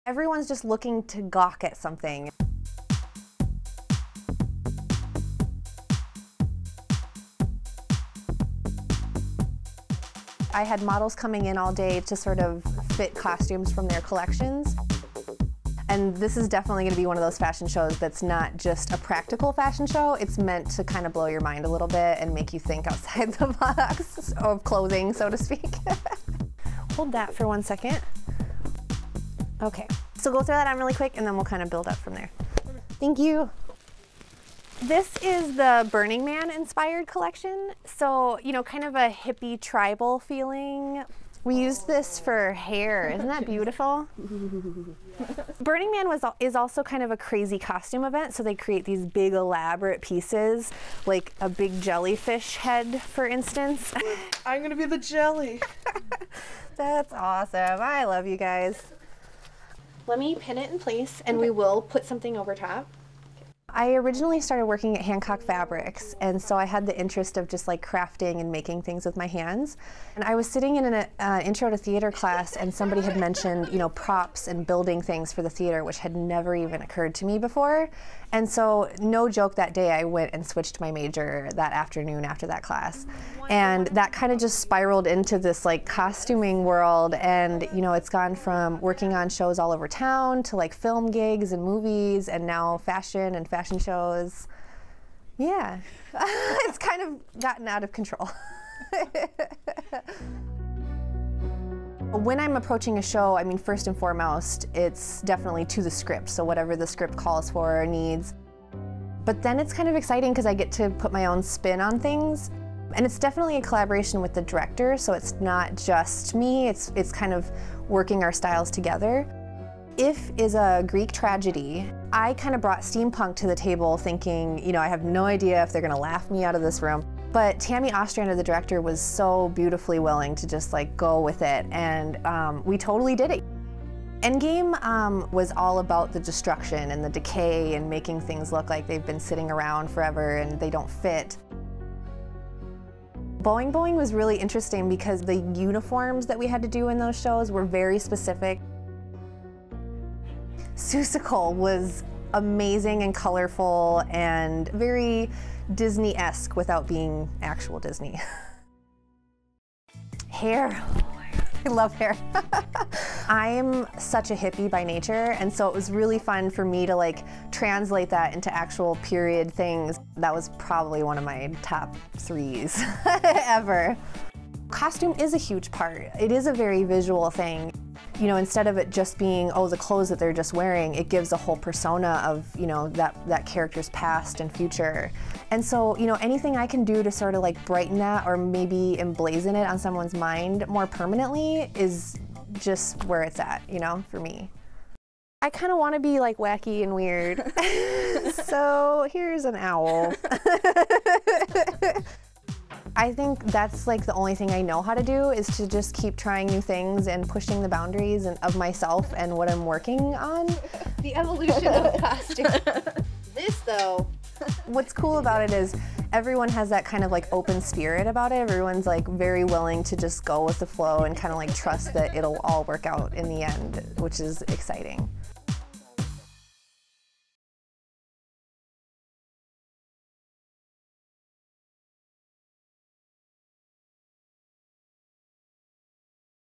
Everyone's just looking to gawk at something. I had models coming in all day to sort of fit costumes from their collections. And this is definitely going to be one of those fashion shows that's not just a practical fashion show. It's meant to kind of blow your mind a little bit and make you think outside the box of clothing, so to speak. Hold that for 1 second. Okay, so go throw that on really quick and then we'll kind of build up from there. Thank you. This is the Burning Man inspired collection. So, you know, kind of a hippie tribal feeling. We used this for hair. Isn't that beautiful? Burning Man is also kind of a crazy costume event. So they create these big elaborate pieces, like a big jellyfish head, for instance. I'm gonna be the jelly. That's awesome. I love you guys. Let me pin it in place and we will put something over top. I originally started working at Hancock Fabrics, and so I had the interest of just like crafting and making things with my hands. And I was sitting in an intro to theater class, and somebody had mentioned, you know, props and building things for the theater, which had never even occurred to me before. And so, no joke, that day I went and switched my major that afternoon after that class. And that kind of just spiraled into this like costuming world, and you know, it's gone from working on shows all over town to like film gigs and movies, and now fashion and fashion shows. Yeah, it's kind of gotten out of control. When I'm approaching a show, I mean, first and foremost, it's definitely to the script, so whatever the script calls for or needs. But then it's kind of exciting because I get to put my own spin on things. And it's definitely a collaboration with the director, so it's not just me, it's kind of working our styles together. If is a Greek tragedy. I kind of brought steampunk to the table thinking, you know, I have no idea if they're gonna laugh me out of this room. But Tammy Ostrander, the director, was so beautifully willing to just like go with it, and we totally did it. Endgame was all about the destruction and the decay and making things look like they've been sitting around forever and they don't fit. Boing Boing was really interesting because the uniforms that we had to do in those shows were very specific. Seussical was amazing and colorful and very Disney-esque without being actual Disney. Hair. I love hair. I'm such a hippie by nature, and so it was really fun for me to like translate that into actual period things. That was probably one of my top 3s ever. Costume is a huge part. It is a very visual thing. You know, instead of it just being, oh, the clothes that they're just wearing, it gives a whole persona of, you know, that character's past and future. And so, you know, anything I can do to sort of like brighten that or maybe emblazon it on someone's mind more permanently is just where it's at, you know, for me. I kind of want to be like wacky and weird. So here's an owl. I think that's like the only thing I know how to do is to just keep trying new things and pushing the boundaries of myself and what I'm working on. The evolution of costume. This though. What's cool about it is everyone has that kind of like open spirit about it. Everyone's like very willing to just go with the flow and kind of like trust that it'll all work out in the end, which is exciting.